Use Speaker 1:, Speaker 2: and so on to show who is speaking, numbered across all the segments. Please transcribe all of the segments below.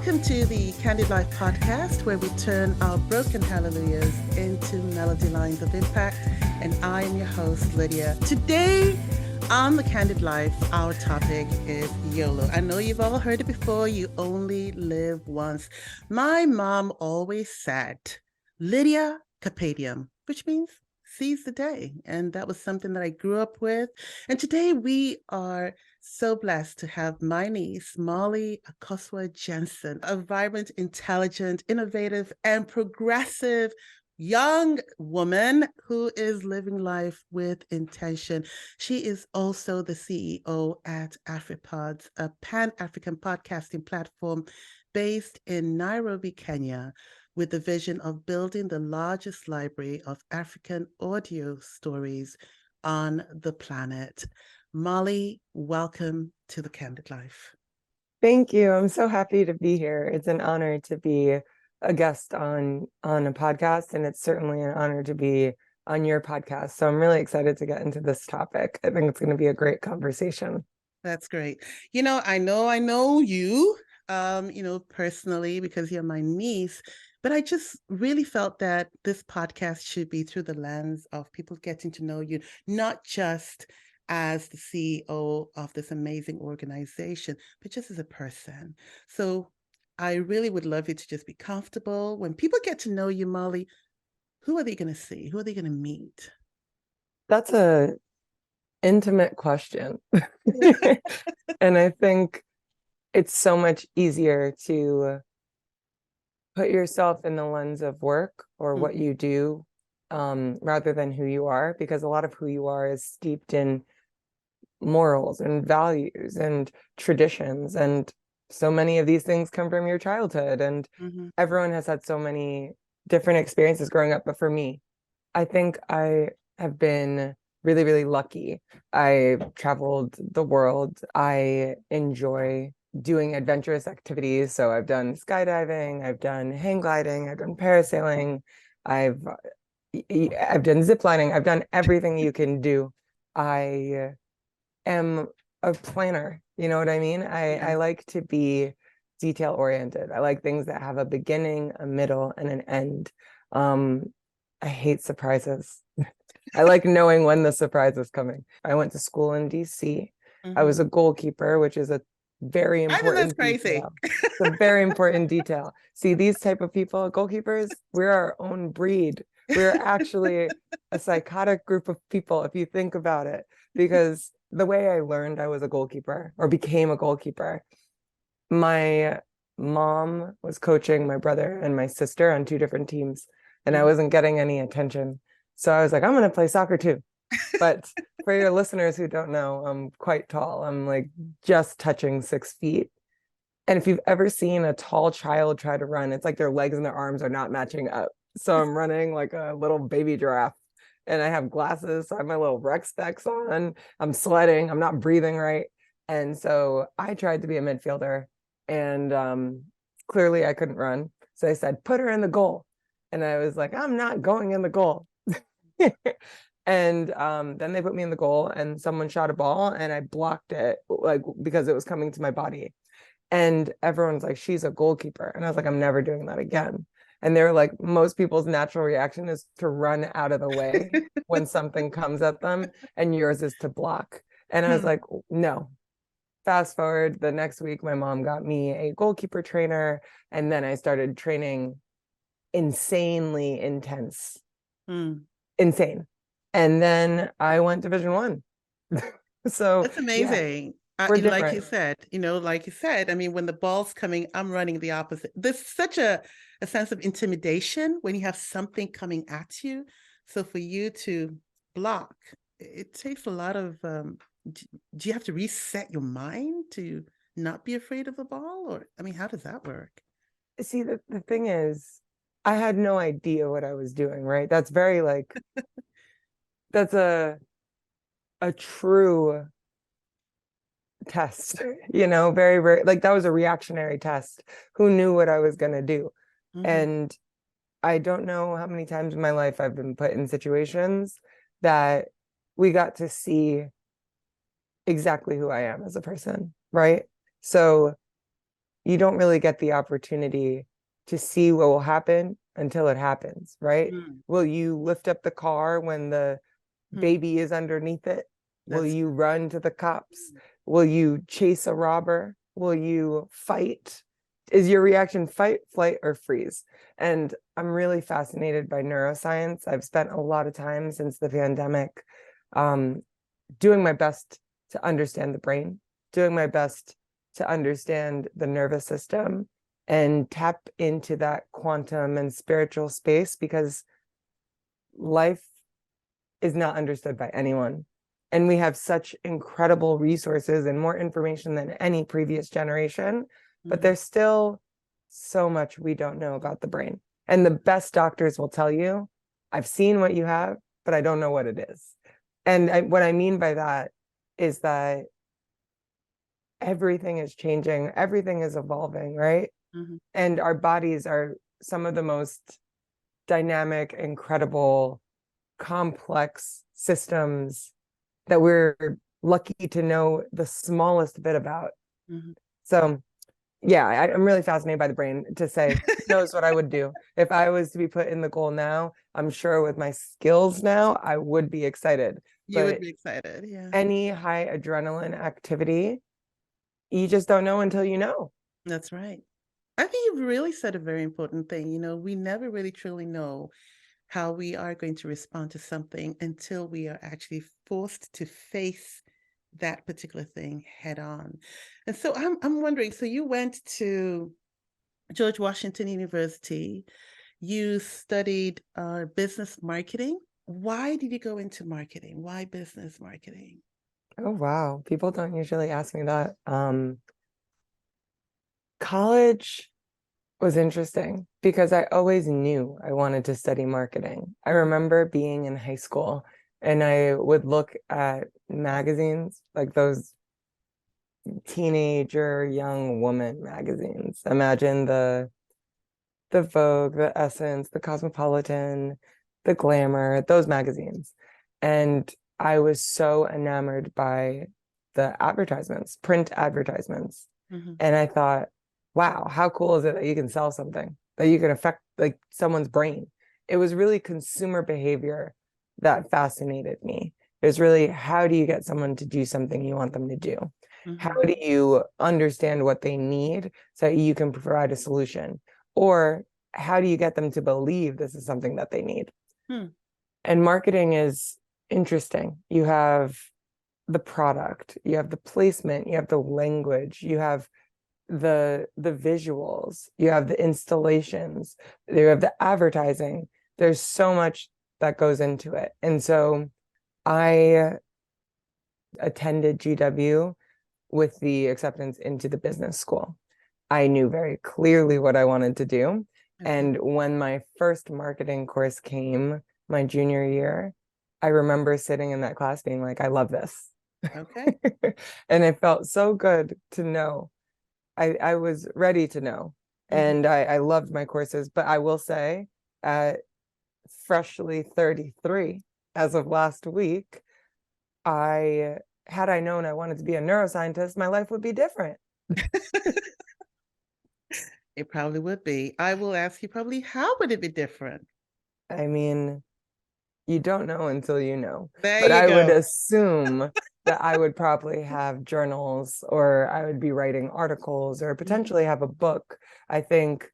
Speaker 1: Welcome to the Candid Life podcast, where we turn our broken hallelujahs into melody lines of impact. And I am your host, Lydia. Today on the Candid Life, our topic is YOLO. I know you've all heard it before. You only live once. My mom always said, Lydia Carpedium, which means seize the day. And that was something that I grew up with. And today we are so blessed to have my niece, Molly Jensen, a vibrant, intelligent, innovative, and progressive young woman who is living life with intention. She is also the CEO at Afripods, a Pan-African podcasting platform based in Nairobi, Kenya, with the vision of building the largest library of African audio stories on the planet. Molly, welcome to the Candid Life.
Speaker 2: Thank you. I'm so happy to be here. It's an honor to be a guest on a podcast, and it's certainly an honor to be on your podcast. So I'm really excited to get into this topic. I think it's going to be a great conversation.
Speaker 1: That's great. I know you, personally because you're my niece, but I just really felt that this podcast should be through the lens of people getting to know you, not just as the CEO of this amazing organization, but just as a person. So I really would love you to just be comfortable. When people get to know you, Molly, who are they going to see? Who are they going to meet?
Speaker 2: That's a intimate question. And I think it's so much easier to put yourself in the lens of work or what you do rather than who you are, because a lot of who you are is steeped in morals and values and traditions, and so many of these things come from your childhood, and everyone has had so many different experiences growing up. But for me, I think I have been really, really lucky. I traveled the world. I enjoy doing adventurous activities. So I've done skydiving, I've done hang gliding, I've done parasailing, I've done ziplining, I've done everything you can do. I am a planner, you know what I mean? I like to be detail oriented. I like things that have a beginning, a middle, and an end. I hate surprises. I like knowing when the surprise is coming. I went to school in DC. I was a goalkeeper, which is a very important
Speaker 1: I think that's crazy.
Speaker 2: It's a very important detail. See, these type of people, goalkeepers, we're our own breed. We're actually a psychotic group of people, if you think about it, because the way I learned I was a goalkeeper or became a goalkeeper, my mom was coaching my brother and my sister on two different teams, and I wasn't getting any attention. So I was like, I'm going to play soccer too. But for your listeners who don't know, I'm quite tall. I'm like just touching 6 feet. And if you've ever seen a tall child try to run, it's like their legs and their arms are not matching up. So I'm running like a little baby giraffe, and I have glasses. So I have my little rec specs on. I'm sweating. I'm not breathing right. And so I tried to be a midfielder, and clearly I couldn't run. So I said, put her in the goal. And I was like, I'm not going in the goal. And then they put me in the goal, and someone shot a ball, and I blocked it, like, because it was coming to my body. And everyone's like, she's a goalkeeper. And I was like, I'm never doing that again. And they're like, most people's natural reaction is to run out of the way when something comes at them, and yours is to block. And I was like, no. Fast forward, the next week, my mom got me a goalkeeper trainer, and then I started training insanely intense. Insane. And then I went Division 1. So
Speaker 1: that's amazing. Like you said, I mean, when the ball's coming, I'm running the opposite. There's such a sense of intimidation when you have something coming at you. So for you to block, it takes a lot of, do you have to reset your mind to not be afraid of the ball? Or, I mean, how does that work?
Speaker 2: See, the thing is, I had no idea what I was doing, right? That's very like, that's a true test, very, very, like, that was a reactionary test. Who knew what I was going to do? And I don't know how many times in my life I've been put in situations that we got to see exactly who I am as a person, right? So you don't really get the opportunity to see what will happen until it happens, right?
Speaker 1: Mm.
Speaker 2: Will you lift up the car when the
Speaker 1: Mm.
Speaker 2: baby is underneath it? Will
Speaker 1: That's
Speaker 2: you run to the cops? Will you chase a robber? Will you fight? Is your reaction fight, flight, or freeze? And I'm really fascinated by neuroscience. I've spent a lot of time since the pandemic doing my best to understand the brain, doing my best to understand the nervous system and tap into that quantum and spiritual space, because life is not understood by anyone. And we have such incredible resources and more information than any previous generation, but there's still so much we don't know about the brain. And the best doctors will tell you, I've seen what you have, but I don't know what it is. And what I mean by that is that everything is changing, everything is evolving, right?
Speaker 1: Mm-hmm.
Speaker 2: And our bodies are some of the most dynamic, incredible, complex systems that we're lucky to know the smallest bit about.
Speaker 1: Mm-hmm.
Speaker 2: So yeah, I'm really fascinated by the brain. To say, who knows what I would do if I was to be put in the goal now. I'm sure with my skills now, I would be excited.
Speaker 1: You would
Speaker 2: But
Speaker 1: be excited, yeah.
Speaker 2: any high adrenaline activity, you just don't know until you know.
Speaker 1: That's right. I think you've really said a very important thing. You know, we never really truly know how we are going to respond to something until we are actually forced to face that particular thing head on. And so I'm wondering, so you went to George Washington University, you studied business marketing. Why did you go into marketing? Why business marketing?
Speaker 2: Oh wow, people don't usually ask me that. College was interesting because I always knew I wanted to study marketing. I remember being in high school and I would look at magazines, like those teenager young woman magazines. Imagine the Vogue, the Essence, the Cosmopolitan, the Glamour, those magazines. And I was so enamored by the advertisements, print advertisements.
Speaker 1: Mm-hmm.
Speaker 2: And I thought, wow, how cool is it that you can sell something, that you can affect like someone's brain? It was really consumer behavior that fascinated me. It was really, how do you get someone to do something you want them to do? How
Speaker 1: Mm-hmm.
Speaker 2: do you understand what they need so you can provide a solution? Or how do you get them to believe this is something that they need?
Speaker 1: Hmm.
Speaker 2: And marketing is interesting. You have the product, you have the placement, you have the language, you have the visuals, you have the installations, you have the advertising. There's so much that goes into it. And so I attended GW with the acceptance into the business school. I knew very clearly what I wanted to do.
Speaker 1: Okay.
Speaker 2: And when my first marketing course came my junior year, I remember sitting in that class being like, I love this.
Speaker 1: Okay.
Speaker 2: And it felt so good to know. I was ready to know. And I loved my courses. But I will say, at freshly 33 as of last week, had I known I wanted to be a neuroscientist, my life would be different.
Speaker 1: It probably would be. I will ask you probably, how would it be different?
Speaker 2: I mean, you don't know until you know.
Speaker 1: There
Speaker 2: But
Speaker 1: you
Speaker 2: I would
Speaker 1: go.
Speaker 2: assume that I would probably have journals, or I would be writing articles, or potentially have a book. I think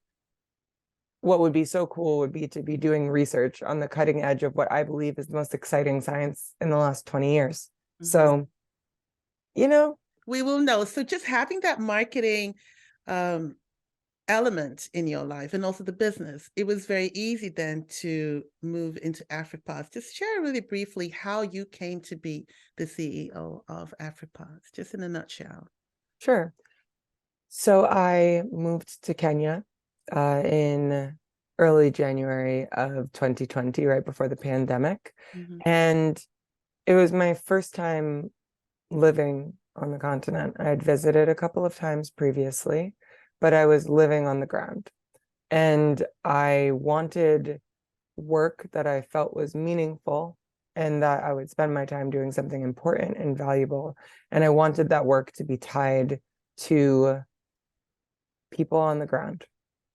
Speaker 2: what would be so cool would be to be doing research on the cutting edge of what I believe is the most exciting science in the last 20 years. So, you know,
Speaker 1: we will know. So just having that marketing element in your life and also the business, it was very easy then to move into Afripods. Just share really briefly how you came to be the CEO of Afripods, just in a nutshell.
Speaker 2: sure. So I moved to Kenya in early January of 2020, right before the pandemic. And it was my first time living on the continent. I had visited a couple of times previously, but I was living on the ground. And I wanted work that I felt was meaningful and that I would spend my time doing something important and valuable. And I wanted that work to be tied to people on the ground.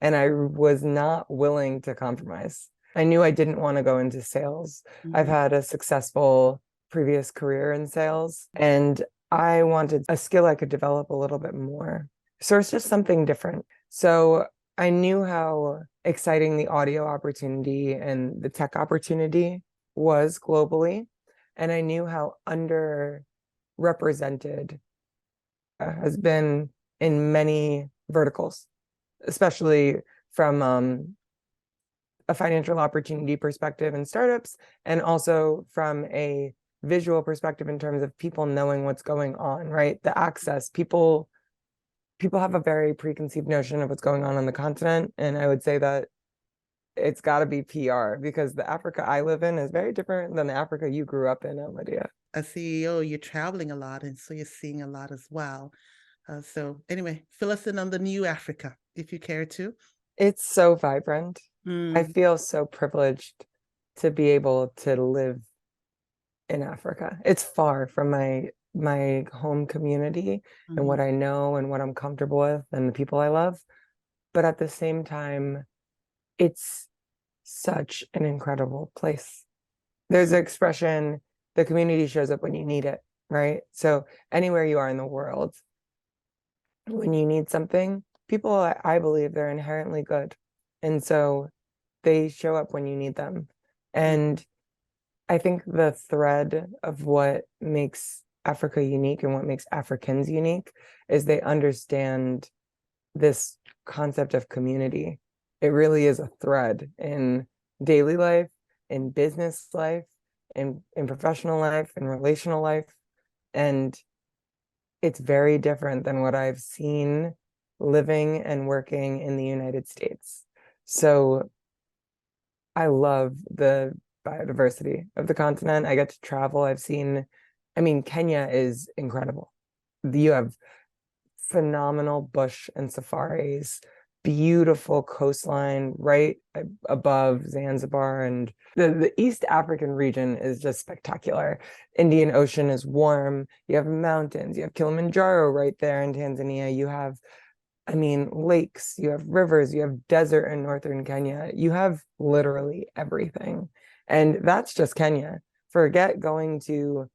Speaker 2: And I was not willing to compromise. I knew I didn't want to go into sales. I've had a successful previous career in sales, and I wanted a skill I could develop a little bit more. So it's just something different. So I knew how exciting the audio opportunity and the tech opportunity was globally. And I knew how underrepresented has been in many verticals, especially from a financial opportunity perspective in startups, and also from a visual perspective in terms of people knowing what's going on, right? The access, people have a very preconceived notion of what's going on the continent. And I would say that it's got to be PR, because the Africa I live in is very different than the Africa you grew up in, Lydia.
Speaker 1: As CEO, you're traveling a lot, and so you're seeing a lot as well. So anyway, fill us in on the new Africa, if you care to.
Speaker 2: It's so vibrant. I feel so privileged to be able to live in Africa. It's far from my home community and what I know and what I'm comfortable with and the people I love. But at the same time, it's such an incredible place. There's an expression, the community shows up when you need it, right? So anywhere you are in the world, when you need something, people, I believe, they're inherently good. And so they show up when you need them. And I think the thread of what makes Africa unique and what makes Africans unique is they understand this concept of community. It really is a thread in daily life, in business life, in professional life, in relational life. And it's very different than what I've seen living and working in the United States. So I love the biodiversity of the continent. I get to travel. Kenya is incredible. You have phenomenal bush and safaris, beautiful coastline right above Zanzibar, and the East African region is just spectacular. Indian Ocean is warm. You have mountains. You have Kilimanjaro right there in Tanzania. You have, lakes, you have rivers, you have desert in northern Kenya. You have literally everything. And that's just Kenya. Forget going to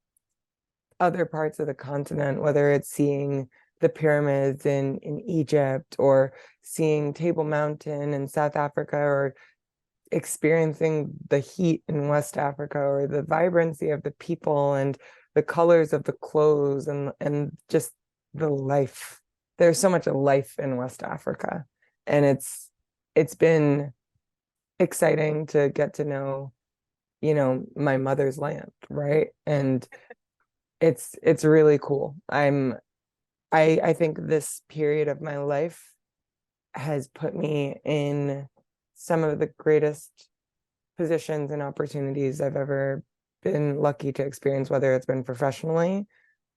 Speaker 2: other parts of the continent, whether it's seeing the pyramids in Egypt, or seeing Table Mountain in South Africa, or experiencing the heat in West Africa, or the vibrancy of the people and the colors of the clothes and just the life. There's so much life in West Africa. And it's been exciting to get to know, my mother's land, right? And it's really cool. I think this period of my life has put me in some of the greatest positions and opportunities I've ever been lucky to experience, whether it's been professionally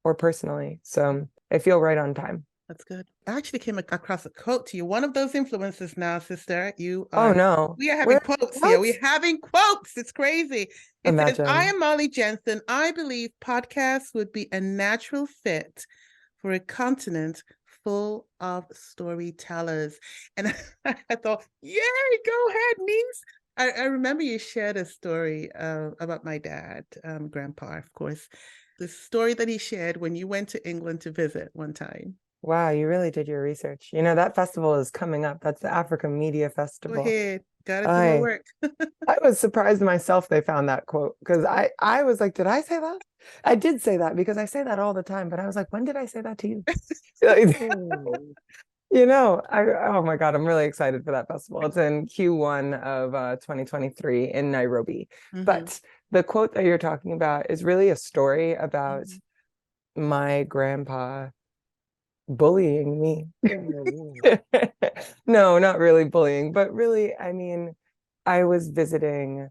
Speaker 2: or personally. So I feel right on time.
Speaker 1: That's good. I actually came across a quote to you. One of those influences now, sister.
Speaker 2: Oh no.
Speaker 1: We are having quotes here. We're having quotes. It's crazy. It says, I am Molly Jensen. I believe podcasts would be a natural fit for a continent full of storytellers. And I thought, yay, go ahead, niece. I remember you shared a story about my dad, grandpa, of course. The story that he shared when you went to England to visit one time.
Speaker 2: Wow, you really did your research. That festival is coming up. That's the Africa Media Festival.
Speaker 1: Go ahead. Gotta do my work.
Speaker 2: I was surprised myself they found that quote, because I was like, did I say that? I did say that, because I say that all the time, but I was like, when did I say that to you? Oh my God, I'm really excited for that festival. It's in Q1 of 2023 in Nairobi. But the quote that you're talking about is really a story about my grandpa bullying me. No, not really bullying, but really, I was visiting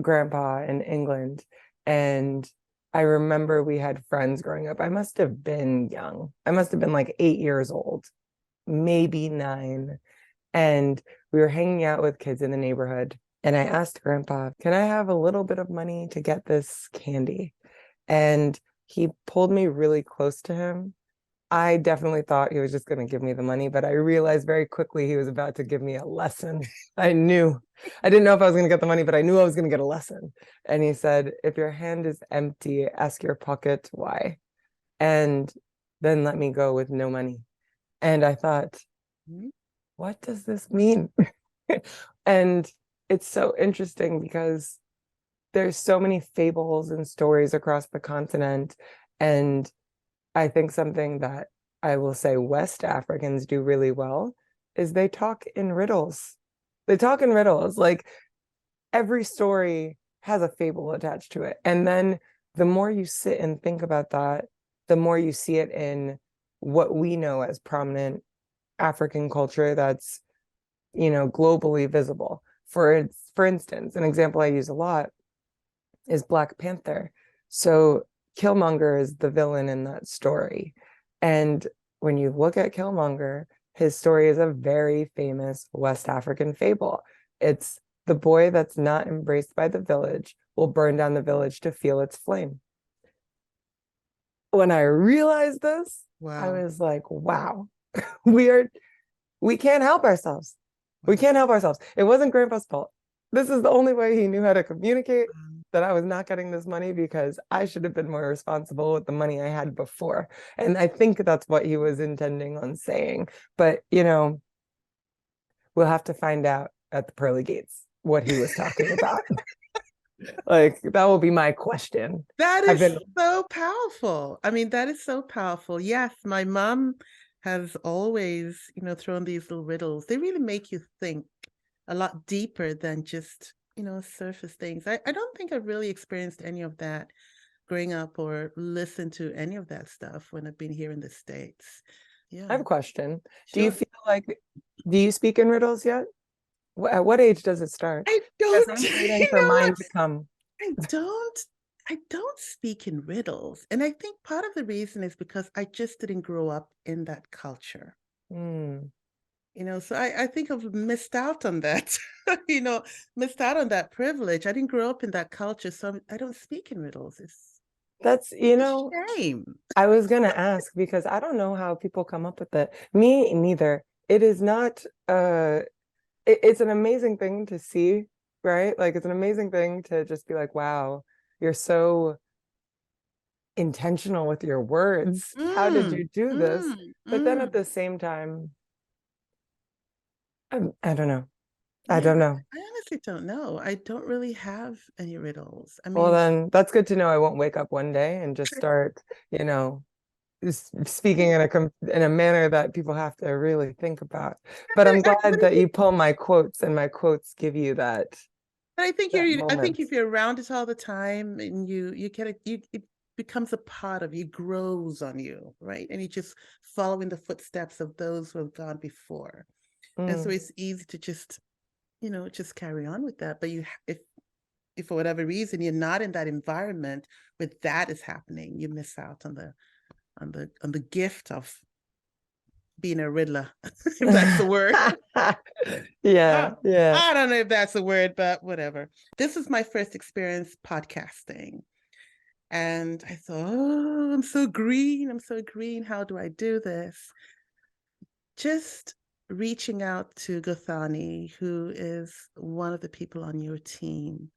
Speaker 2: grandpa in England, and I remember we had friends growing up. I must have been young. I must have been like 8 years old, maybe 9. And we were hanging out with kids in the neighborhood. And I asked grandpa, can I have a little bit of money to get this candy? And he pulled me really close to him I definitely thought he was just going to give me the money, but I realized very quickly he was about to give me a lesson. I knew. I didn't know if I was going to get the money, but I knew I was going to get a lesson. And he said, if your hand is empty, ask your pocket why. And then let me go with no money. And I thought,
Speaker 1: Mhm.
Speaker 2: what does this mean? And it's so interesting because there's so many fables and stories across the continent. And I think something that I will say West Africans do really well is they talk in riddles. They talk in riddles. Like every story has a fable attached to it. And then the more you sit and think about that, the more you see it in what we know as prominent African culture that's, globally visible. For instance, an example I use a lot is Black Panther. So Killmonger is the villain in that story. And when you look at Killmonger, his story is a very famous West African fable. It's the boy that's not embraced by the village will burn down the village to feel its flame. When I realized this, I
Speaker 1: Wow.
Speaker 2: was like, wow, we can't help ourselves. We
Speaker 1: Wow.
Speaker 2: can't help ourselves. It wasn't Grandpa's fault. This is the only way he knew how to communicate
Speaker 1: Wow.
Speaker 2: that I was not getting this money because I should have been more responsible with the money I had before. And I think that's what he was intending on saying. But, we'll have to find out at the pearly gates what he was talking about. Like, that will be my question.
Speaker 1: That
Speaker 2: I've
Speaker 1: is
Speaker 2: been,
Speaker 1: so powerful. I mean, that is so powerful. Yes, my mom has always, thrown these little riddles. They really make you think a lot deeper than just, surface things. I don't think I've really experienced any of that growing up or listened to any of that stuff when I've been here in the States.
Speaker 2: I
Speaker 1: Yeah,
Speaker 2: have a question. Do you
Speaker 1: sure.
Speaker 2: feel like, do you speak in riddles yet? At what age does it start?
Speaker 1: I
Speaker 2: Because
Speaker 1: don't,
Speaker 2: I'm waiting
Speaker 1: you
Speaker 2: for
Speaker 1: know
Speaker 2: mine
Speaker 1: what?
Speaker 2: to come.
Speaker 1: I don't I don't speak in riddles. And I think part of the reason is because I just didn't grow up in that culture.
Speaker 2: Hmm.
Speaker 1: So I think I've missed out on that, you know, missed out on that privilege. I didn't grow up in that culture, so I don't speak in riddles.
Speaker 2: That's,
Speaker 1: It's a shame.
Speaker 2: I was gonna ask because I don't know how people come up with it. Me neither. It is not it's an amazing thing to see, right? Like it's an amazing thing to just be like, wow, you're so intentional with your words. How did
Speaker 1: Mm,
Speaker 2: you do this?
Speaker 1: mm,
Speaker 2: But then
Speaker 1: mm.
Speaker 2: at the same time, I don't know. I
Speaker 1: Yeah,
Speaker 2: don't know.
Speaker 1: I honestly don't know. I don't really have any riddles. I
Speaker 2: Well,
Speaker 1: mean,
Speaker 2: then that's good to know. I won't wake up one day and just start, speaking in a manner that people have to really think about. But I'm
Speaker 1: but
Speaker 2: glad that you pull my quotes and my quotes give you
Speaker 1: I think
Speaker 2: that
Speaker 1: I
Speaker 2: moment.
Speaker 1: think if you're around it all the time and you get it, it becomes a part of you, grows on you, right? And you just follow in the footsteps of those who have gone before. And so
Speaker 2: Mm.
Speaker 1: it's easy to just, just carry on with that. But if for whatever reason you're not in that environment where that is happening, you miss out on the gift of being a riddler, if that's the word.
Speaker 2: Yeah, yeah.
Speaker 1: I don't know if that's a word, but whatever. This is my first experience podcasting. And I thought, oh, I'm so green. I'm so green. How do I do this? Just reaching out to Gathani, who is one of the people on your team,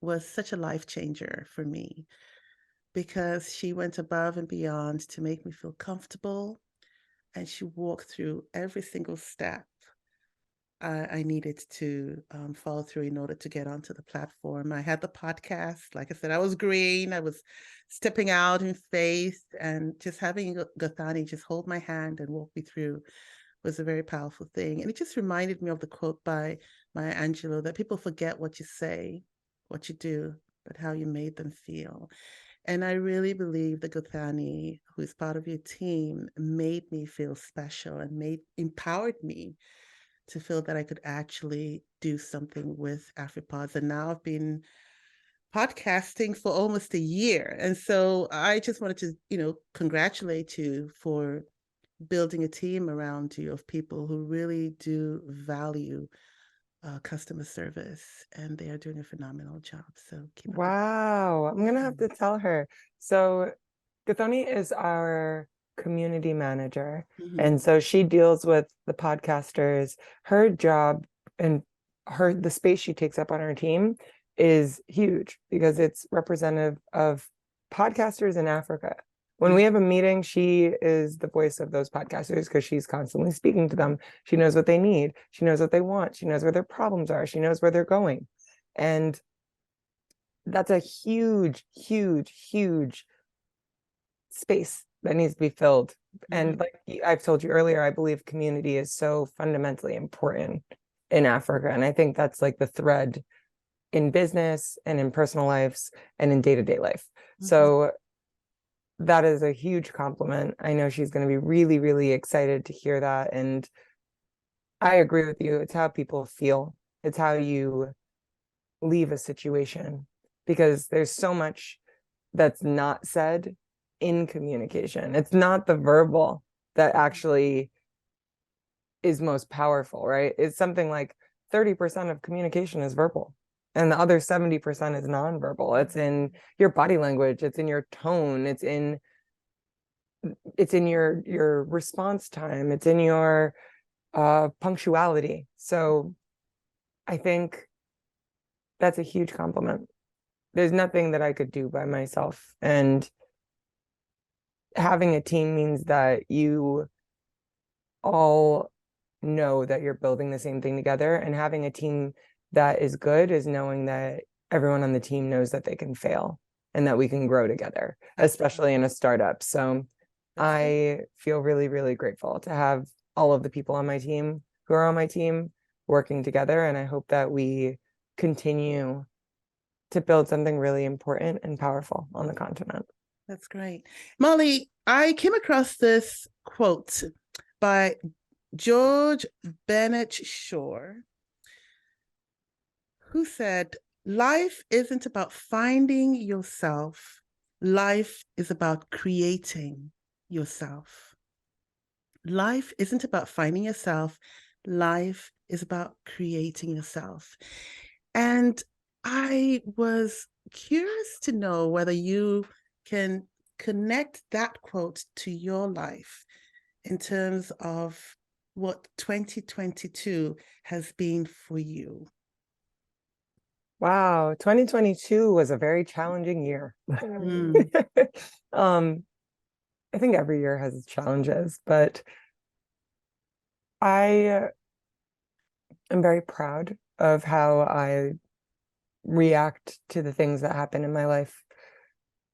Speaker 1: was such a life changer for me because she went above and beyond to make me feel comfortable. And she walked through every single step I needed to follow through in order to get onto the platform. I had the podcast. Like I said, I was green. I was stepping out in faith, and just having Gathani just hold my hand and walk me through was a very powerful thing. And it just reminded me of the quote by Maya Angelou that people forget what you say, what you do, but how you made them feel. And I really believe that Gathani, who is part of your team, made me feel special and empowered me to feel that I could actually do something with Afripods. And now I've been podcasting for almost a year. And so I just wanted to, congratulate you for building a team around you of people who really do value customer service, and they are doing a phenomenal job. So keep up.
Speaker 2: Wow. I'm gonna have to tell her. So Gathoni is our community manager.
Speaker 1: Mhm.
Speaker 2: And so she deals with the podcasters. Her job and the space she takes up on her team is huge because it's representative of podcasters in Africa. When we have a meeting, she is the voice of those podcasters because she's constantly speaking to them. She knows what they need. She knows what they want. She knows where their problems are. She knows where they're going. And that's a huge, huge, huge space that needs to be filled. And like I've told you earlier, I believe community is so fundamentally important in Africa. And I think that's like the thread in business and in personal lives and in day-to-day life. So that is a huge compliment. I know she's going to be really, really excited to hear that. And I agree with you. It's how people feel. It's how you leave a situation, because there's so much that's not said in communication. It's not the verbal that actually is most powerful, right? It's something like 30% of communication is verbal, and the other 70% is nonverbal. It's in your body language, it's in your tone, it's in your response time, it's in your punctuality. So I think that's a huge compliment. There's nothing that I could do by myself, and having a team means that you all know that you're building the same thing together, and having a team that is good is knowing that everyone on the team knows that they can fail and that we can grow together, especially in a startup. So I feel really, really grateful to have all of the people on my team who are on my team working together, and I hope that we continue to build something really important and powerful on the continent.
Speaker 1: That's great. Molly, I came across this quote by George Bernard Shaw, who said, "Life isn't about finding yourself. Life is about creating yourself." Life isn't about finding yourself. Life is about creating yourself. And I was curious to know whether you can connect that quote to your life in terms of what 2022 has been for you.
Speaker 2: Wow, 2022 was a very challenging year. I think every year has its challenges, but I am very proud of how I react to the things that happen in my life.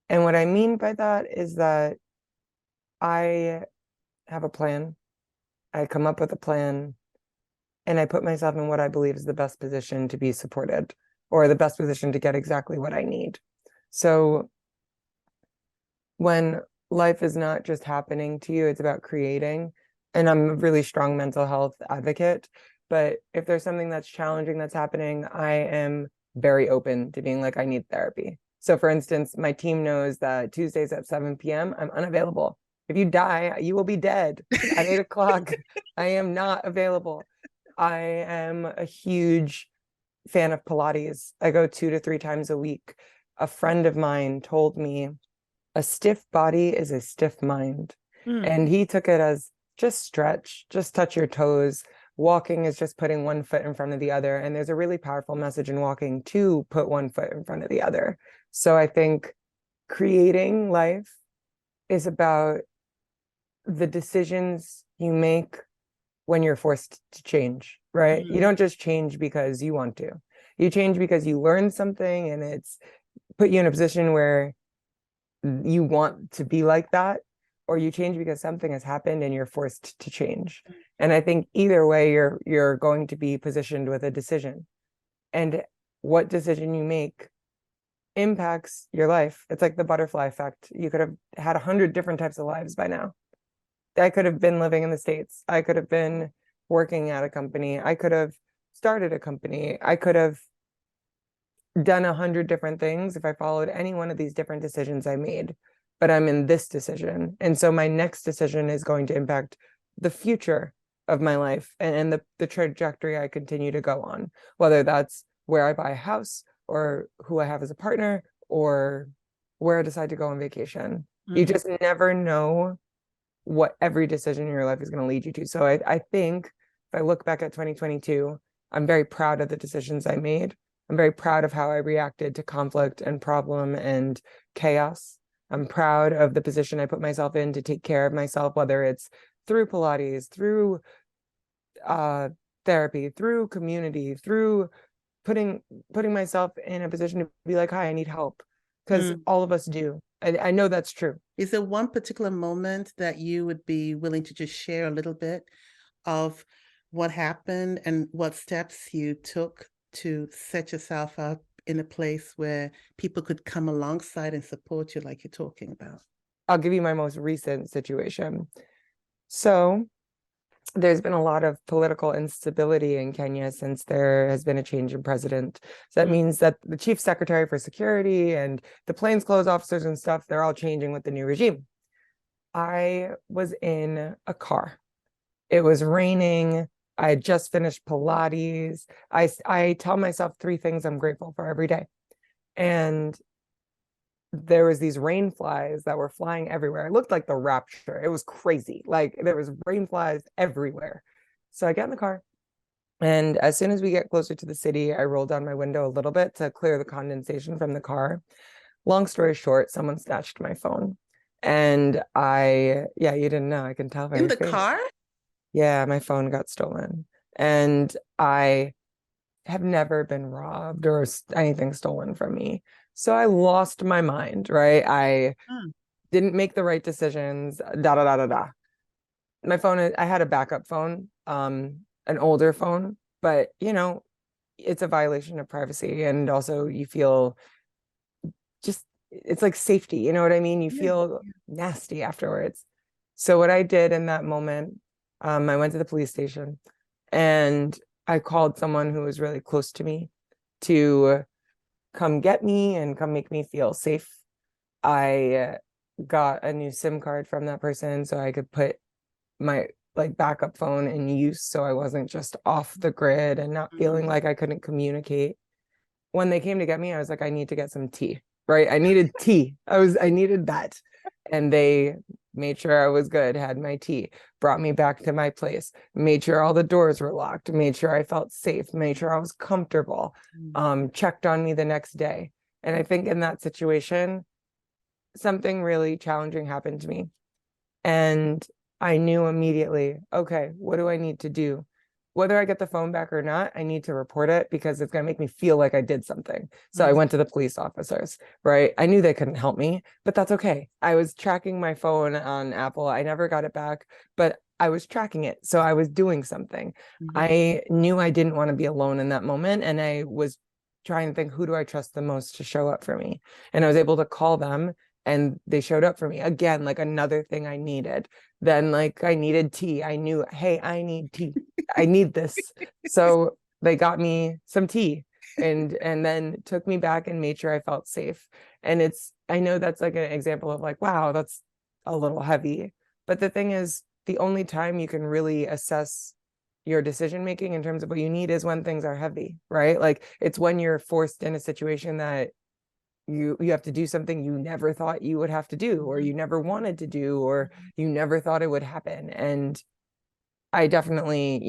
Speaker 2: And what I mean by that is that I have a plan. I come up with a plan, and I put myself in what I believe is the best position to be supported, or the best position to get exactly what I need. So when life is not just happening to you, it's about creating. And I'm a really strong mental health advocate, but if there's something that's challenging that's happening, I am very open to being like, I need therapy. So for instance, my team knows that Tuesdays at 7 p.m. I'm unavailable. If you die, you will be dead at 8 o'clock. I am not available. I am a huge fan of Pilates. I go 2 to 3 times a week. A friend of mine told me a stiff body is a stiff mind. And he took it as just stretch, just touch your toes. Walking is just putting one foot in front of the other. And there's a really powerful message in walking to put one foot in front of the other. So I think creating life is about the decisions you make when you're forced to change, right? You don't just change because you want to. You change because you learn something and it's put you in a position where you want to be like that, or you change because something has happened and you're forced to change. And I think either way, you're going to be positioned with a decision, and what decision you make impacts your life. It's like the butterfly effect. You could have had 100 different types of lives by now. I could have been living in the States. I could have been working at a company. I could have started a company. I could have done 100 different things if I followed any one of these different decisions I made, but I'm in this decision. And so my next decision is going to impact the future of my life and the trajectory I continue to go on, whether that's where I buy a house or who I have as a partner or where I decide to go on vacation. You just never know what every decision in your life is going to lead you to. So I think if I look back at 2022, I'm very proud of the decisions I made. I'm very proud of how I reacted to conflict and problem and chaos. I'm proud of the position I put myself in to take care of myself, whether it's through Pilates, through therapy, through community, through putting myself in a position to be like, hi, I need help, because all of us do. I know that's true.
Speaker 1: Is there one particular moment that you would be willing to just share a little bit of what happened and what steps you took to set yourself up in a place where people could come alongside and support you like you're talking about?
Speaker 2: I'll give you my most recent situation. So there's been a lot of political instability in Kenya since there has been a change in president. So that means that the chief secretary for security and the plainclothes officers and stuff, they're all changing with the new regime. I was in a car. It was raining. I had just finished Pilates. I tell myself 3 things I'm grateful for every day. And there was these rain flies that were flying everywhere. It looked like the rapture. It was crazy. Like there was rain flies everywhere. So I get in the car, and as soon as we get closer to the city, I roll down my window a little bit to clear the condensation from the car. Long story short, someone snatched my phone. And yeah, you didn't know. I can tell by
Speaker 1: In
Speaker 2: your
Speaker 1: the
Speaker 2: face.
Speaker 1: car?
Speaker 2: Yeah, my phone got stolen. And I have never been robbed or anything stolen from me. So I lost my mind, right? I didn't make the right decisions, da da da da da. My phone, I had a backup phone, an older phone, but it's a violation of privacy. And also you feel just, it's like safety, you know what I mean? You feel nasty afterwards. So what I did in that moment, I went to the police station and I called someone who was really close to me to come get me and come make me feel safe. I got a new SIM card from that person so I could put my backup phone in use, so I wasn't just off the grid and not feeling like I couldn't communicate. When they came to get me, I was like, I need to get some tea, right? I needed tea. I needed that. And they made sure I was good, had my tea, brought me back to my place, made sure all the doors were locked, made sure I felt safe, made sure I was comfortable, checked on me the next day. And I think in that situation, something really challenging happened to me. And I knew immediately, okay, what do I need to do? Whether I get the phone back or not, I need to report it because it's going to make me feel like I did something. So I went to the police officers, right? I knew they couldn't help me, but that's okay. I was tracking my phone on Apple. I never got it back, but I was tracking it. So I was doing something. I knew I didn't want to be alone in that moment. And I was trying to think, who do I trust the most to show up for me? And I was able to call them and they showed up for me. Again, like another thing I needed. Then I needed tea. I knew, hey, I need tea. I need this. So they got me some tea and then took me back and made sure I felt safe. And I know that's like an example of wow, that's a little heavy. But the thing is, the only time you can really assess your decision making in terms of what you need is when things are heavy, right? It's when you're forced in a situation that you have to do something you never thought you would have to do, or you never wanted to do, or you never thought it would happen. And I definitely,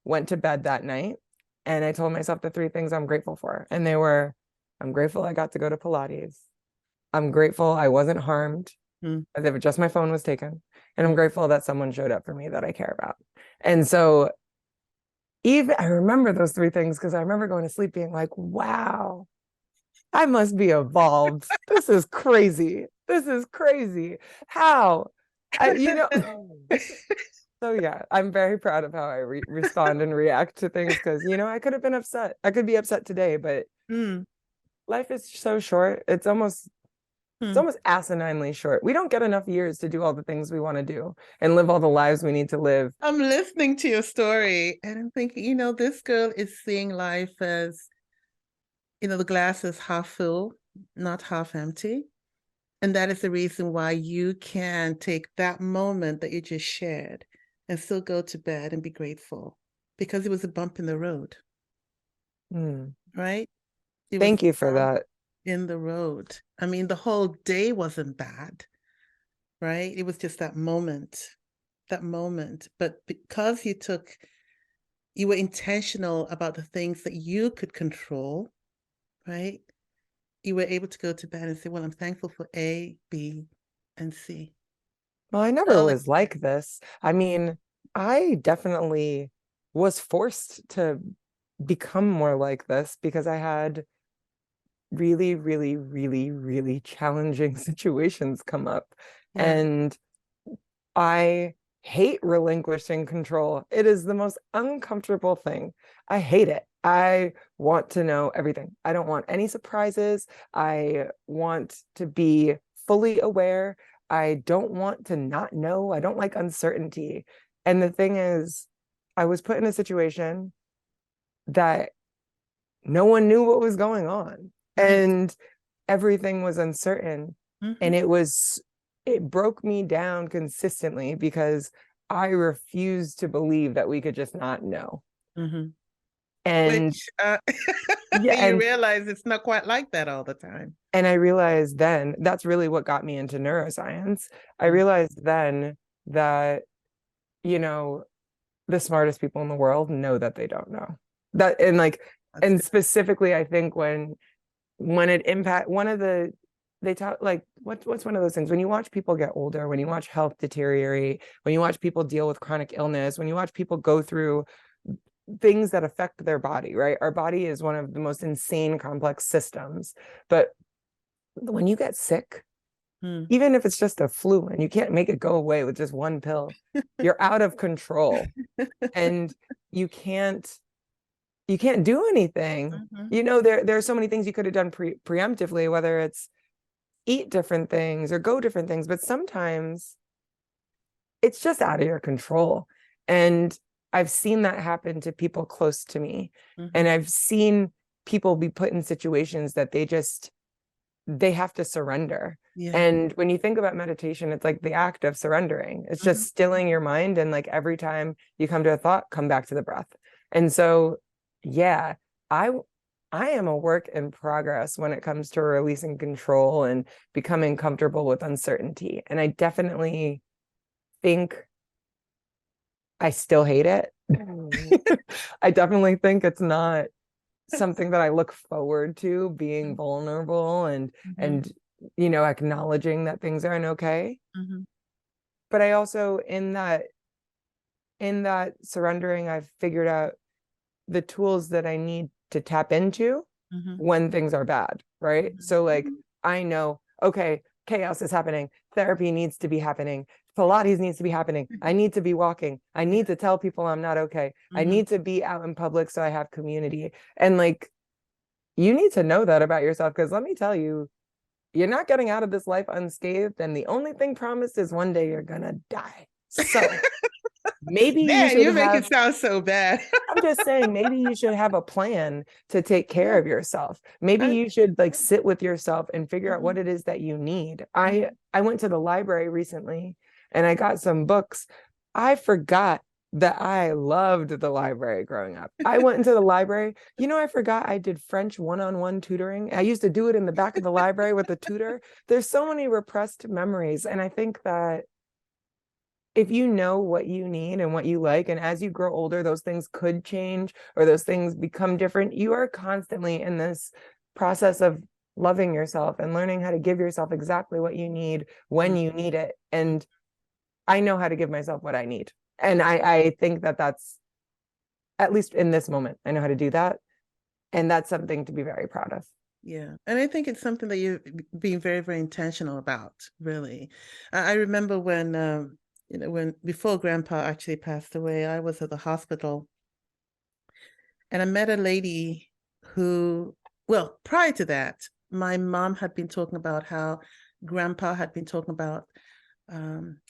Speaker 2: went to bed that night and I told myself the 3 things I'm grateful for. And they were, I'm grateful I got to go to Pilates. I'm grateful I wasn't harmed as if just my phone was taken. And I'm grateful that someone showed up for me that I care about. And so even I remember those 3 things because I remember going to sleep being like, wow, I must be evolved. This is crazy. This is crazy. How? So yeah, I'm very proud of how I respond and react to things because, I could have been upset. I could be upset today, but life is so short. It's almost asininely short. We don't get enough years to do all the things we want to do and live all the lives we need to live.
Speaker 1: I'm listening to your story and I'm thinking, this girl is seeing life as, the glass is half full, not half empty. And that is the reason why you can take that moment that you just shared and still go to bed and be grateful because it was a bump in the road. Right?
Speaker 2: Thank you for that.
Speaker 1: In the road. I mean, the whole day wasn't bad, right? It was just that moment. But because you were intentional about the things that you could control, right? You were able to go to bed and say, well, I'm thankful for A, B, and C.
Speaker 2: Well, I never
Speaker 1: Oh,
Speaker 2: was like this. I mean, I definitely was forced to become more like this because I had really, really, really, really challenging situations come up.
Speaker 1: yeah.
Speaker 2: And I hate relinquishing control. It is the most uncomfortable thing. I hate it. I want to know everything. I don't want any surprises. I want to be fully aware. I don't want to not know. I don't like uncertainty. And the thing is, I was put in a situation that no one knew what was going on.
Speaker 1: Right.
Speaker 2: And everything was uncertain.
Speaker 1: Mm-hmm.
Speaker 2: And it broke me down consistently because I refused to believe that we could just not know.
Speaker 1: Mm-hmm.
Speaker 2: And
Speaker 1: Which
Speaker 2: yeah,
Speaker 1: you realize it's not quite like that all the time.
Speaker 2: and I realized then that's really what got me into neuroscience. I
Speaker 1: Mm.
Speaker 2: realized then that, you know, the smartest people in the world know that they don't know. That and like
Speaker 1: That's
Speaker 2: and
Speaker 1: good.
Speaker 2: specifically I think when it impact one of the they talk like what's one of those things when you watch people get older, when you watch health deteriorate, when you watch people deal with chronic illness, when you watch people go through things that affect their body, right? Our body is one of the most insane complex systems. But when you get sick,
Speaker 1: Mm.
Speaker 2: even if it's just a flu and you can't make it go away with just one pill, you're out of control and you can't you can't do anything.
Speaker 1: Mm-hmm.
Speaker 2: There are so many things you could have done preemptively, whether it's eat different things or go different things, but sometimes it's just out of your control. And I've seen that happen to people close to me.
Speaker 1: Mm-hmm.
Speaker 2: And I've seen people be put in situations that they have to surrender.
Speaker 1: Yeah.
Speaker 2: And when you think about meditation, it's like the act of surrendering. It's
Speaker 1: Mm-hmm.
Speaker 2: just stilling your mind. And like every time you come to a thought, come back to the breath. And so, yeah, I I am a work in progress when it comes to releasing control and becoming comfortable with uncertainty. And I definitely think I still hate it. I definitely think it's not something that I look forward to, being vulnerable
Speaker 1: Mm-hmm.
Speaker 2: and acknowledging that things aren't okay.
Speaker 1: Mm-hmm.
Speaker 2: But I also in that surrendering, I've figured out the tools that I need to tap into
Speaker 1: Mm-hmm.
Speaker 2: when things are bad, right? So like I know, okay, chaos is happening. Therapy needs to be happening. Pilates needs to be happening. I need to be walking. I
Speaker 1: Yeah.
Speaker 2: need to tell people I'm not okay. I
Speaker 1: Mm-hmm.
Speaker 2: need to be out in public so I have community. And like you need to know that about yourself because let me tell you, you're not getting out of this life unscathed. And the only thing promised is one day you're gonna die. So maybe you
Speaker 1: Man,
Speaker 2: should
Speaker 1: you make
Speaker 2: have
Speaker 1: it sound so bad.
Speaker 2: I'm just saying, maybe you should have a plan to take care
Speaker 1: Yeah.
Speaker 2: of yourself. Maybe
Speaker 1: I,
Speaker 2: you should like sit with yourself and figure out what
Speaker 1: Mhm.
Speaker 2: it is that you need.
Speaker 1: Mhm.
Speaker 2: I went to the library recently and I got some books. I forgot that I loved the library growing up. I went into the library. I forgot I did French one-on-one tutoring. I used to do it in the back of the library with a tutor. There's so many repressed memories. And I think that if you know what you need and what you like, and as you grow older, those things could change or those things become different, you are constantly in this process of loving yourself and learning how to give yourself exactly what you need when you need it. And I know how to give myself what I need. And I think that that's, at least in this moment, I know how to do that. And that's something to be very proud of.
Speaker 1: Yeah. And I think it's something that you've been very, very intentional about, really. I remember when before Grandpa actually passed away, I was at the hospital and I met a lady who, well, prior to that, my mom had been talking about how Grandpa had been talking about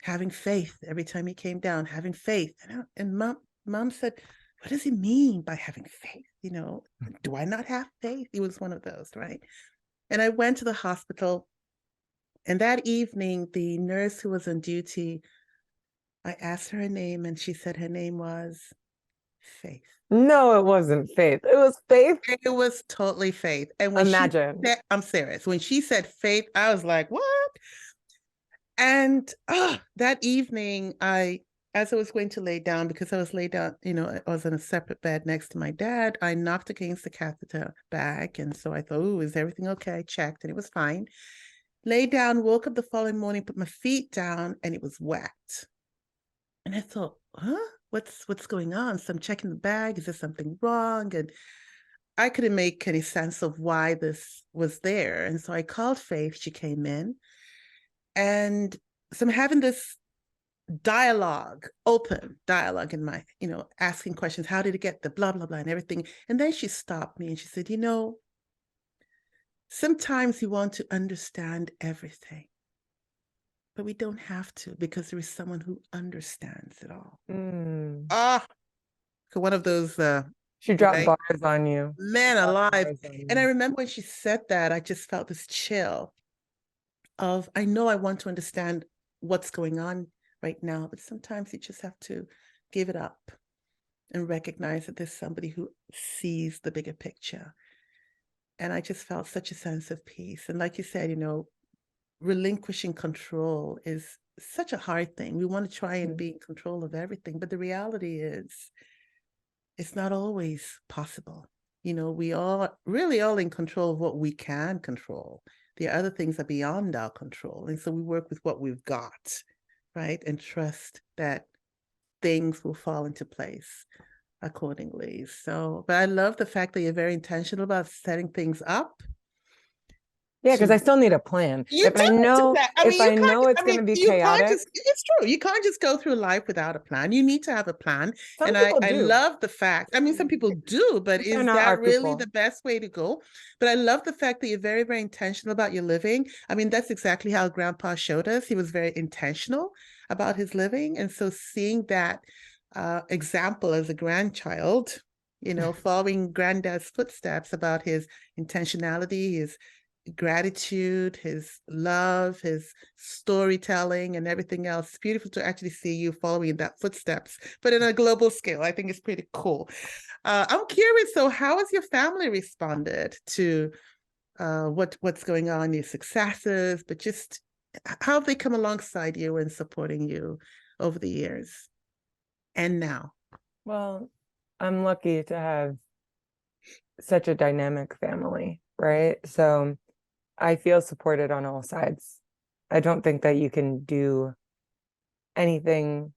Speaker 1: having faith every time he came down, having faith. And mom said, what does he mean by having faith? Do I not have faith? It was one of those, right? And I went to the hospital, and that evening, the nurse who was on duty, I asked her name, and she said her name was Faith.
Speaker 2: No, it wasn't faith. It was faith.
Speaker 1: It was totally Faith. And when she
Speaker 2: Imagine.
Speaker 1: said, I'm serious, when she said Faith, I was like, what? And that evening, as I was going to lay down, because I was laid down, I was in a separate bed next to my dad, I knocked against the catheter bag. And so I thought, oh, is everything okay? I checked and it was fine. Lay down, woke up the following morning, put my feet down, and it was wet. And I thought, huh? What's going on? So I'm checking the bag. Is there something wrong? And I couldn't make any sense of why this was there. And so I called Faith. She came in. And so I'm having this open dialogue in my, asking questions. How did it get the blah, blah, blah, and everything? And then she stopped me and she said, sometimes you want to understand everything, but we don't have to, because there is someone who understands it all. One of those
Speaker 2: she dropped bars on you,
Speaker 1: man alive. And I remember when she said that, I just felt this chill of, I know I want to understand what's going on right now, but sometimes you just have to give it up and recognize that there's somebody who sees the bigger picture. And I just felt such a sense of peace. And like you said, relinquishing control is such a hard thing. We want to try and be in control of everything, but the reality is it's not always possible. We are really all in control of what we can control. There are other things that are beyond our control. And so we work with what we've got, right? And trust that things will fall into place accordingly. So, but I love the fact that you're very intentional about setting things up.
Speaker 2: Yeah, because I still need a plan. If I know it's going to be chaotic,
Speaker 1: it's true. You can't just go through life without a plan. You need to have a plan.
Speaker 2: Some people do.
Speaker 1: I love the fact. Some people do, but is that really the best way to go? But I love the fact that you're very, very intentional about your living. That's exactly how Grandpa showed us. He was very intentional about his living, and so seeing that example as a grandchild, following Granddad's footsteps about his intentionality, his gratitude, his love, his storytelling, and everything else. It's beautiful to actually see you following in that footsteps, but in a global scale. I think it's pretty cool. I'm curious, so how has your family responded to what's going on, your successes, but just how have they come alongside you and supporting you over the years and now?
Speaker 2: Well, I'm lucky to have such a dynamic family, right? So I feel supported on all sides. I don't think that you can do anything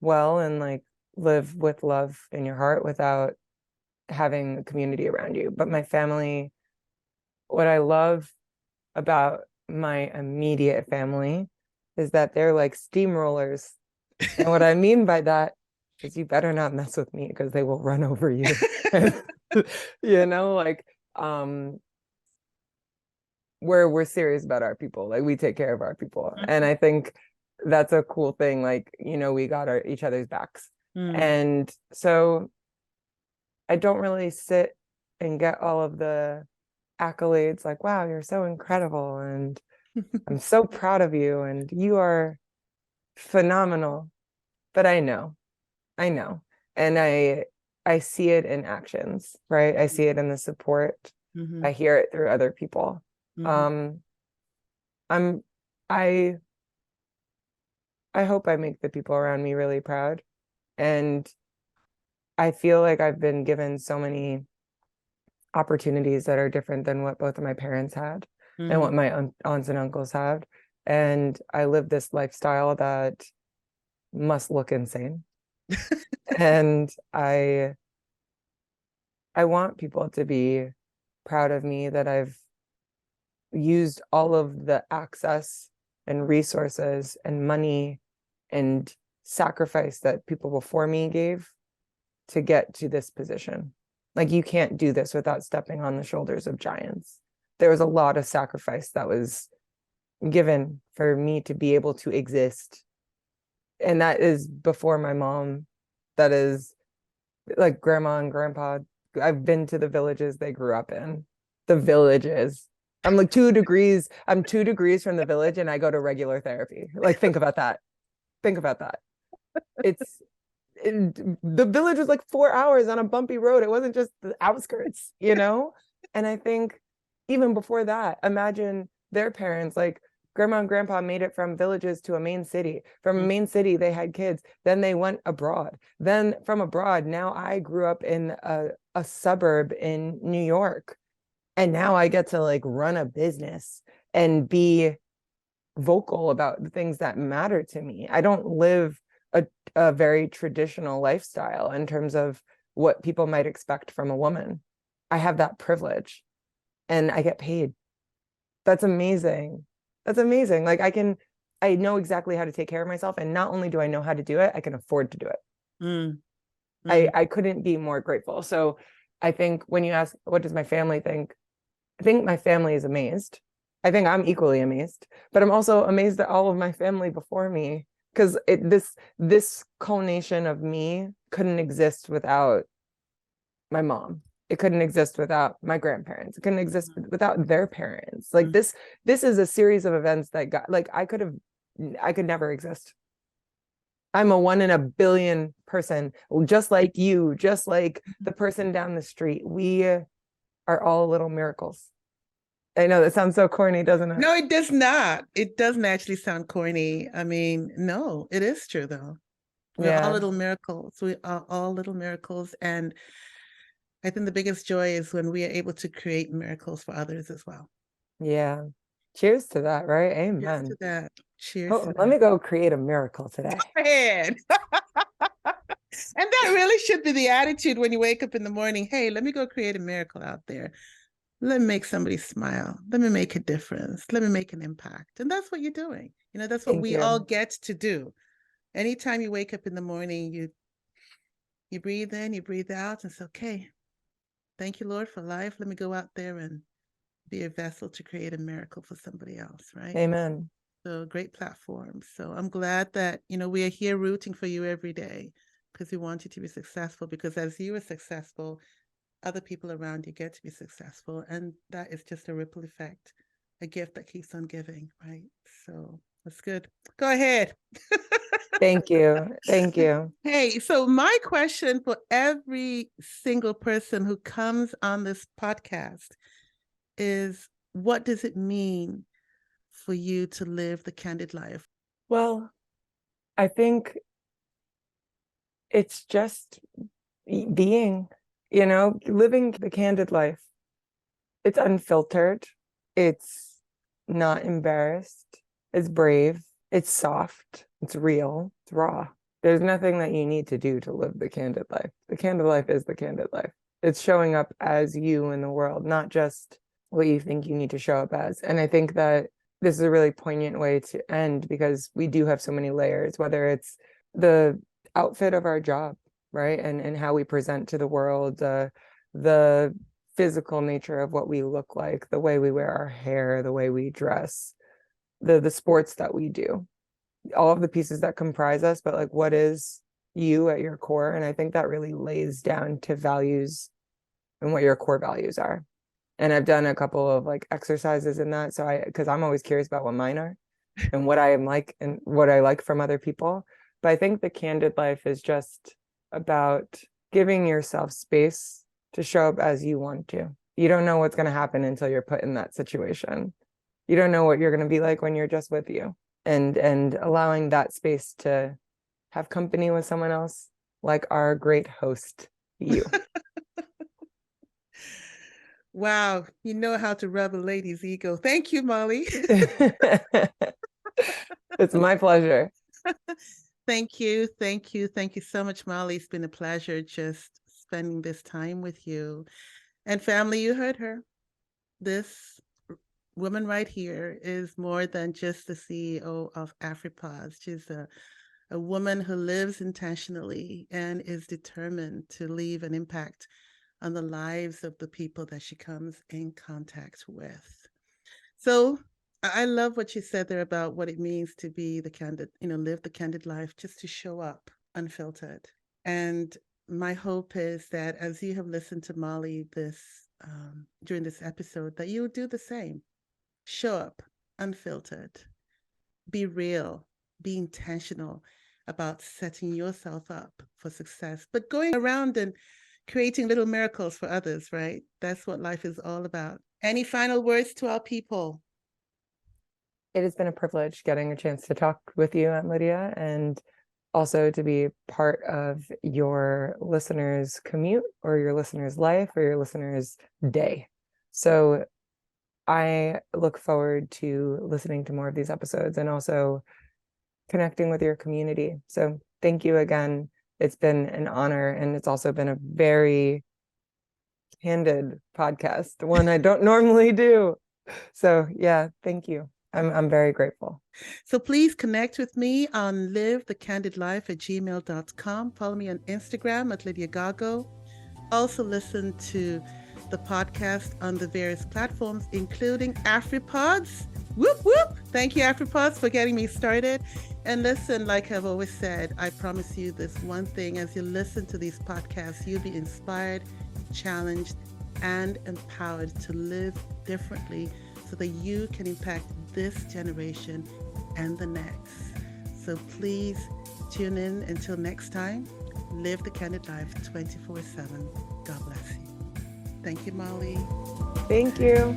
Speaker 2: well and live with love in your heart without having a community around you. But my family, what I love about my immediate family is that they're like steamrollers. And what I mean by that is you better not mess with me because they will run over you. Where we're serious about our people, we take care of our people. And I think that's a cool thing. We got each other's backs. And so I don't really sit and get all of the accolades wow, you're so incredible and I'm so proud of you and you are phenomenal. But I know and I see it in actions, right? I see it in the support. I hear it through other people. I hope I make the people around me really proud. And I feel like I've been given so many opportunities that are different than what both of my parents had and what my aunts and uncles had. And I live this lifestyle that must look insane. And I want people to be proud of me that I've used all of the access and resources and money and sacrifice that people before me gave to get to this position. You can't do this without stepping on the shoulders of giants. There was a lot of sacrifice that was given for me to be able to exist. And that is before my mom. That is grandma and grandpa. I've been to the villages they grew up in. The villages. I'm 2 degrees. I'm 2 degrees from the village and I go to regular therapy. Think about that. The village was 4 hours on a bumpy road. It wasn't just the outskirts, And I think even before that, imagine their parents, Grandma and grandpa made it from villages to a main city. From a
Speaker 1: Mm.
Speaker 2: main city, they had kids. Then they went abroad. Then from abroad, now I grew up in a suburb in New York. And now I get to like run a business and be vocal about the things that matter to me. I don't live a very traditional lifestyle in terms of what people might expect from a woman. I have that privilege and I get paid. That's amazing. That's amazing. Like I know exactly how to take care of myself. And not only do I know how to do it, I can afford to do it.
Speaker 1: Mm. Mm.
Speaker 2: I couldn't be more grateful. So I think when you ask, what does my family think? I think my family is amazed. I think I'm equally amazed, but I'm also amazed at all of my family before me, because this culmination of me couldn't exist without my mom. It couldn't exist without my grandparents. It couldn't exist without their parents. Like this is a series of events that got like I could never exist. I'm a 1 in a billion person, just like you, just like the person down the street. We are all little miracles. I know that sounds so corny, doesn't it?
Speaker 1: No, it does not. It doesn't actually sound corny. I mean, no, it is true though. We're all
Speaker 2: Yeah.
Speaker 1: little miracles. We are all little miracles. And I think the biggest joy is when we are able to create miracles for others as well.
Speaker 2: Yeah. Cheers to that, right?
Speaker 1: Cheers to
Speaker 2: Amen.
Speaker 1: that. Cheers
Speaker 2: Oh,
Speaker 1: to
Speaker 2: let
Speaker 1: that.
Speaker 2: me go create a miracle today.
Speaker 1: And that really should be the attitude when you wake up in the morning. Hey, let me go create a miracle out there. Let me make somebody smile. Let me make a difference. Let me make an impact. And that's what you're doing. You know, that's what
Speaker 2: Thank
Speaker 1: we all
Speaker 2: you.
Speaker 1: get to do. Anytime you wake up in the morning, you breathe in, you breathe out, and it's okay. Thank you, Lord, for life. Let me go out there and be a vessel to create a miracle for somebody else, right?
Speaker 2: Amen.
Speaker 1: So great platform. So I'm glad that, we are here rooting for you every day because we want you to be successful, because as you are successful, other people around you get to be successful. And that is just a ripple effect, a gift that keeps on giving, right? So that's good. Go ahead.
Speaker 2: Thank you. Thank you.
Speaker 1: Hey, so my question for every single person who comes on this podcast is, what does it mean for you to live the candid life?
Speaker 2: Well, I think it's just being, living the candid life. It's unfiltered. It's not embarrassed. It's brave. It's soft. It's real. It's raw. There's nothing that you need to do to live the candid life. The candid life is the candid life. It's showing up as you in the world, not just what you think you need to show up as. And I think that this is a really poignant way to end, because we do have so many layers, whether it's the outfit of our job, right? And how we present to the world, the physical nature of what we look like, the way we wear our hair, the way we dress, the sports that we do, all of the pieces that comprise us, but like, what is you at your core? And I think that really lays down to values and what your core values are. And I've done a couple of like exercises in that. So because I'm always curious about what mine are and what I am like and what I like from other people. But I think the candid life is just about giving yourself space to show up as you want to. You don't know what's going to happen until you're put in that situation. You don't know what you're going to be like when you're just with you. And allowing that space to have company with someone else, like our great host, you.
Speaker 1: Wow, you know how to rub a lady's ego. Thank you, Molly.
Speaker 2: It's my pleasure.
Speaker 1: Thank you. Thank you. Thank you so much, Molly. It's been a pleasure just spending this time with you. And family, you heard her. This woman right here is more than just the CEO of Afripods. She's a woman who lives intentionally and is determined to leave an impact on the lives of the people that she comes in contact with. So I love what you said there about what it means to be the candid, live the candid life, just to show up unfiltered. And my hope is that as you have listened to Molly during this episode, that you will do the same. Show up unfiltered, be real, be intentional about setting yourself up for success, but going around and creating little miracles for others, right? That's what life is all about. Any final words to our people?
Speaker 2: It has been a privilege getting a chance to talk with you, Aunt Lydia, and also to be part of your listeners' commute or your listeners' life or your listeners' day. So I look forward to listening to more of these episodes and also connecting with your community. So thank you again. It's been an honor, and it's also been a very candid podcast, one I don't normally do. So yeah, thank you. I'm very grateful.
Speaker 1: So please connect with me on livethecandidlife@gmail.com. Follow me on Instagram at Lydia Gago. Also listen to the podcast on the various platforms, including Afripods. Whoop, whoop. Thank you, Afripods, for getting me started. And listen, like I've always said, I promise you this one thing. As you listen to these podcasts, you'll be inspired, challenged, and empowered to live differently so that you can impact this generation and the next. So please tune in. Until next time, live the candid life 24/7. God bless you. Thank you, Molly.
Speaker 2: Thank you.